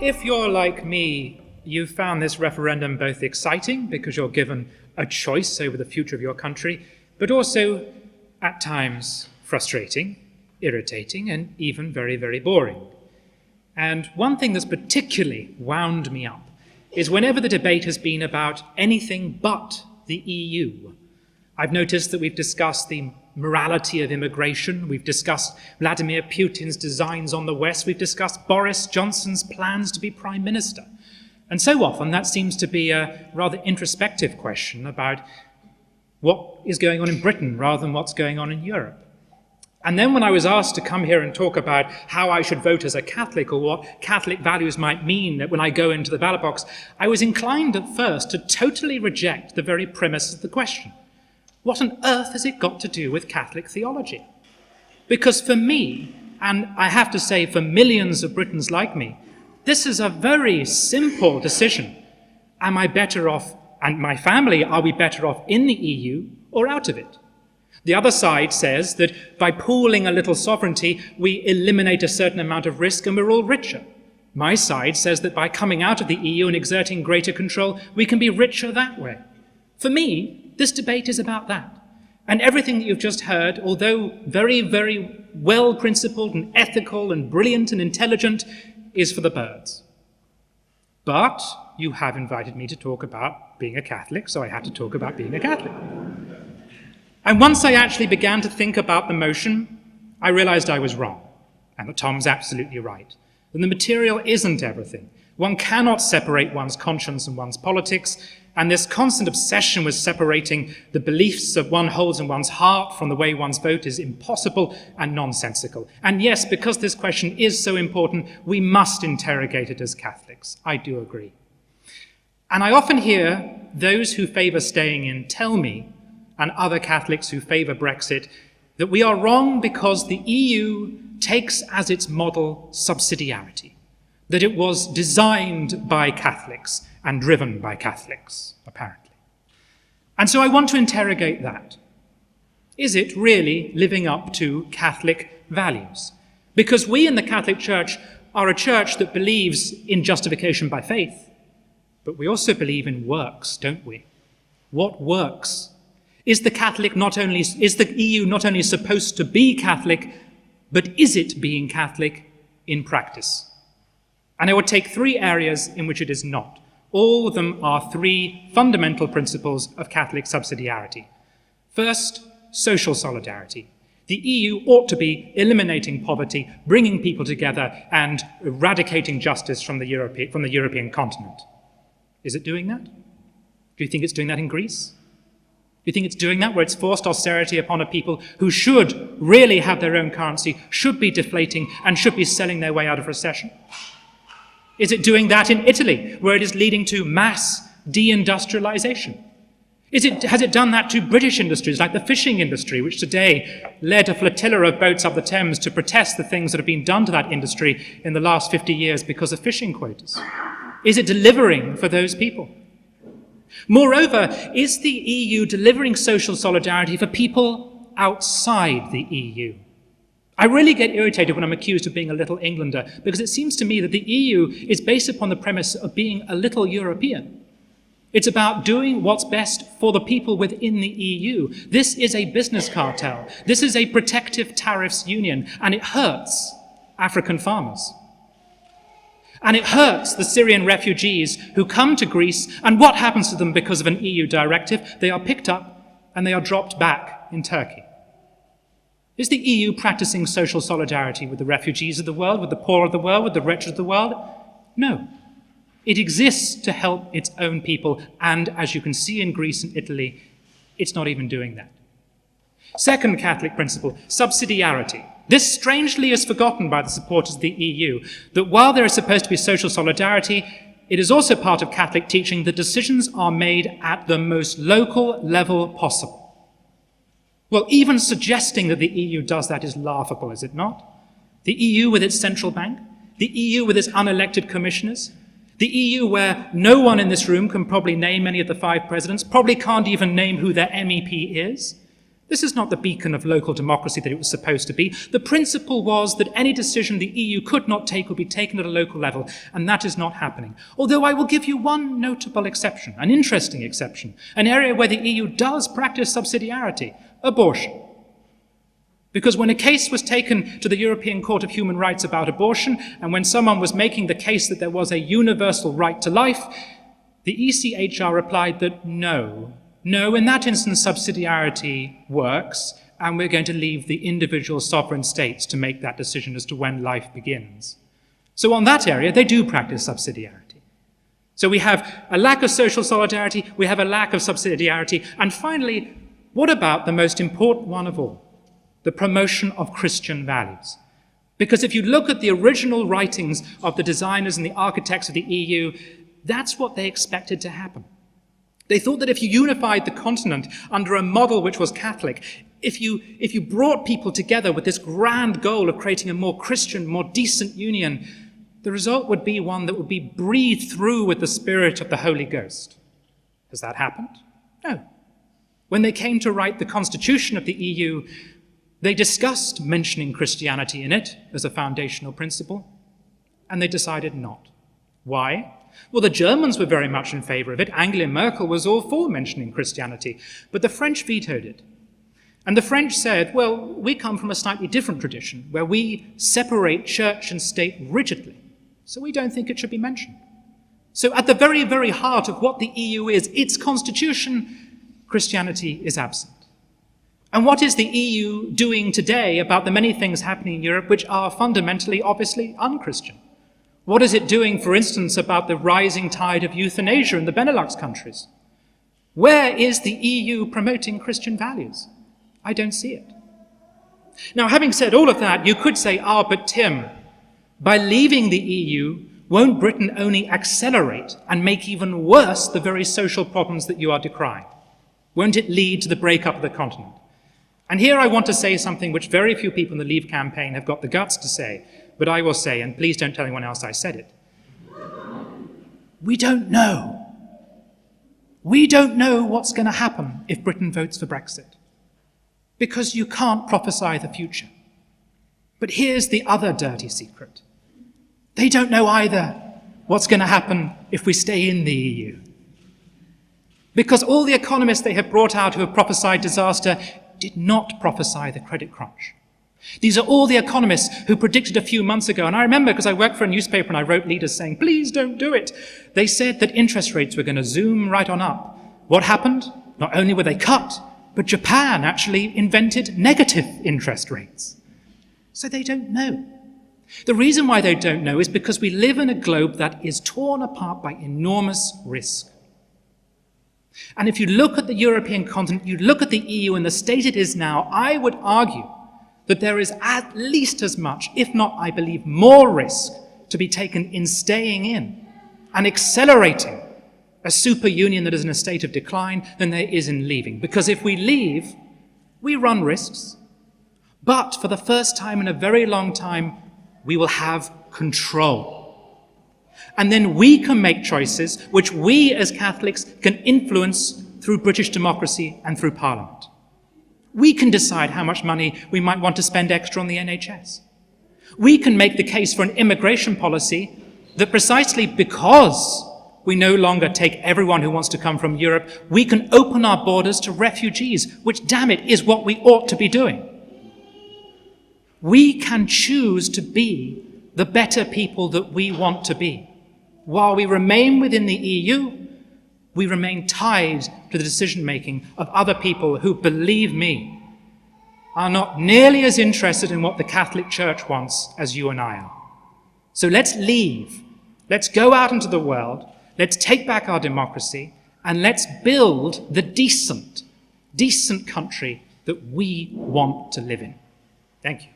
if you're like me, you found this referendum both exciting because you're given a choice over the future of your country, but also at times frustrating, irritating, and even very, very boring. And one thing that's particularly wound me up is whenever the debate has been about anything but the EU. I've noticed that we've discussed the morality of immigration, we've discussed Vladimir Putin's designs on the West, we've discussed Boris Johnson's plans to be Prime Minister. And so often that seems to be a rather introspective question about what is going on in Britain rather than what's going on in Europe. And then when I was asked to come here and talk about how I should vote as a Catholic or what Catholic values might mean when I go into the ballot box, I was inclined at first to totally reject the very premise of the question. What on earth has it got to do with Catholic theology? Because for me, and I have to say for millions of Britons like me, this is a very simple decision. Am I better off, and my family, are we better off in the EU or out of it? The other side says that by pooling a little sovereignty, we eliminate a certain amount of risk and we're all richer. My side says that by coming out of the EU and exerting greater control, we can be richer that way. For me, this debate is about that. And everything that you've just heard, although very, very well-principled and ethical and brilliant and intelligent, is for the birds. But you have invited me to talk about being a Catholic, so I had to talk about being a Catholic. And once I actually began to think about the motion, I realized I was wrong, and that Tom's absolutely right. And the material isn't everything. One cannot separate one's conscience and one's politics, and this constant obsession with separating the beliefs that one holds in one's heart from the way one's vote is impossible and nonsensical. And yes, because this question is so important, we must interrogate it as Catholics. I do agree. And I often hear those who favor staying in tell me, and other Catholics who favor Brexit, that we are wrong because the EU takes as its model subsidiarity, that it was designed by Catholics and driven by Catholics, apparently. And so I want to interrogate that. Is it really living up to Catholic values? Because we in the Catholic Church are a church that believes in justification by faith, but we also believe in works, don't we? What works? Is the EU not only supposed to be Catholic, but is it being Catholic in practice? And I would take three areas in which it is not. All of them are three fundamental principles of Catholic subsidiarity. First, social solidarity. The EU ought to be eliminating poverty, bringing people together, and eradicating justice from the European continent. Is it doing that? Do you think it's doing that in Greece? Do you think it's doing that where it's forced austerity upon a people who should really have their own currency, should be deflating, and should be selling their way out of recession? Is it doing that in Italy, where it is leading to mass deindustrialization? Has it done that to British industries, like the fishing industry, which today led a flotilla of boats up the Thames to protest the things that have been done to that industry in the last 50 years because of fishing quotas? Is it delivering for those people? Moreover, is the EU delivering social solidarity for people outside the EU? I really get irritated when I'm accused of being a little Englander, because it seems to me that the EU is based upon the premise of being a little European. It's about doing what's best for the people within the EU. This is a business cartel. This is a protective tariffs union, and it hurts African farmers. And it hurts the Syrian refugees who come to Greece, and what happens to them because of an EU directive? They are picked up and they are dropped back in Turkey. Is the EU practicing social solidarity with the refugees of the world, with the poor of the world, with the wretched of the world? No. It exists to help its own people, and as you can see in Greece and Italy, it's not even doing that. Second Catholic principle, subsidiarity. This strangely is forgotten by the supporters of the EU, that while there is supposed to be social solidarity, it is also part of Catholic teaching that decisions are made at the most local level possible. Well, even suggesting that the EU does that is laughable, is it not? The EU with its central bank, the EU with its unelected commissioners, the EU where no one in this room can probably name any of the 5 presidents, probably can't even name who their MEP is, This is not the beacon of local democracy that it was supposed to be. The principle was that any decision the EU could not take would be taken at a local level, and that is not happening. Although I will give you one notable exception, an interesting exception, an area where the EU does practice subsidiarity: abortion. Because when a case was taken to the European Court of Human Rights about abortion, and when someone was making the case that there was a universal right to life, the ECHR replied that no, in that instance subsidiarity works, and we're going to leave the individual sovereign states to make that decision as to when life begins. So on that area, they do practice subsidiarity. So we have a lack of social solidarity, we have a lack of subsidiarity, and finally, what about the most important one of all? The promotion of Christian values. Because if you look at the original writings of the designers and the architects of the EU, that's what they expected to happen. They thought that if you unified the continent under a model which was Catholic, if you brought people together with this grand goal of creating a more Christian, more decent union, the result would be one that would be breathed through with the Spirit of the Holy Ghost. Has that happened? No. When they came to write the Constitution of the EU, they discussed mentioning Christianity in it as a foundational principle, and they decided not. Why? Well, the Germans were very much in favor of it. Angela Merkel was all for mentioning Christianity, but the French vetoed it. And the French said, well, we come from a slightly different tradition, where we separate church and state rigidly, so we don't think it should be mentioned. So at the very, very heart of what the EU is, its constitution, Christianity is absent. And what is the EU doing today about the many things happening in Europe which are fundamentally, obviously, un-Christian? What is it doing, for instance, about the rising tide of euthanasia in the Benelux countries? Where is the EU promoting Christian values? I don't see it. Now, having said all of that, you could say, but Tim, by leaving the EU, won't Britain only accelerate and make even worse the very social problems that you are decrying? Won't it lead to the breakup of the continent? And here I want to say something which very few people in the Leave campaign have got the guts to say, but I will say, and please don't tell anyone else I said it. We don't know. We don't know what's going to happen if Britain votes for Brexit, because you can't prophesy the future. But here's the other dirty secret. They don't know either what's going to happen if we stay in the EU. Because all the economists they have brought out who have prophesied disaster did not prophesy the credit crunch. These are all the economists who predicted a few months ago, and I remember because I worked for a newspaper and I wrote leaders saying, please don't do it. They said that interest rates were going to zoom right on up. What happened? Not only were they cut, but Japan actually invented negative interest rates. So they don't know. The reason why they don't know is because we live in a globe that is torn apart by enormous risk. And if you look at the European continent, you look at the EU and the state it is now, I would argue that there is at least as much, if not, I believe, more risk to be taken in staying in and accelerating a super union that is in a state of decline than there is in leaving. Because if we leave, we run risks, but for the first time in a very long time, we will have control. And then we can make choices which we as Catholics can influence through British democracy and through Parliament. We can decide how much money we might want to spend extra on the NHS. We can make the case for an immigration policy that precisely because we no longer take everyone who wants to come from Europe, we can open our borders to refugees, which, damn it, is what we ought to be doing. We can choose to be the better people that we want to be. While we remain within the EU, we remain tied to the decision-making of other people who, believe me, are not nearly as interested in what the Catholic Church wants as you and I are. So let's leave. Let's go out into the world. Let's take back our democracy, and let's build the decent country that we want to live in. Thank you.